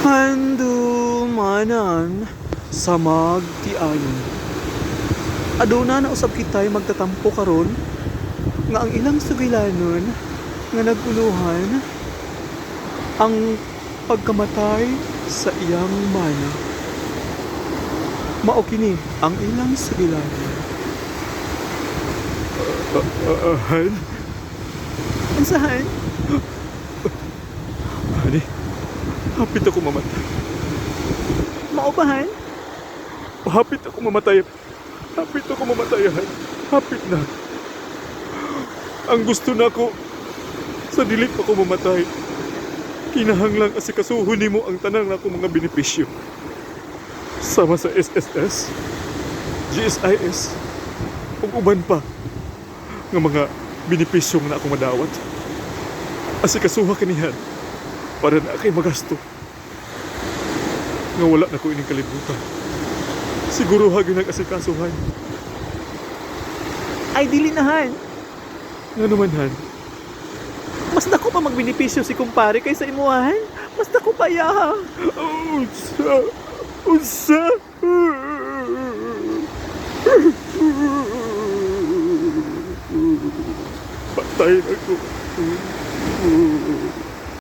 Handumanan sa magtiayon. Aduna na usab kitay magtatampo karon nga ang ilang sugilanon nga naguluhan ang pagkamatay sa iyang mana. Mao kini ang ilang sugilanon. Han? Unsahan? Hani, hapit ako mamatay. Maupahan? Hapit ako mamatay. Hapit ako mamatay, Han. Hapit na. Ang gusto na ko, sa dili pa ko mamatay, kinahanglang asikasuhon nimo ang tanang na akong mga benepisyo. Sama sa SSS, GSIS, ug uban pa nga mga benepisyong na akong madawat. Asikasuha kanihan para na kay magasto. Nga wala na ko ining kalibutan. Siguro hagin ang asikasuhan. Ay, dili na, Han. Nga naman, Han? Mas dako pa magbenepisyo si kumpare kaysa imuhan. Mas dako pa yaha. Unsa? Patay na ko.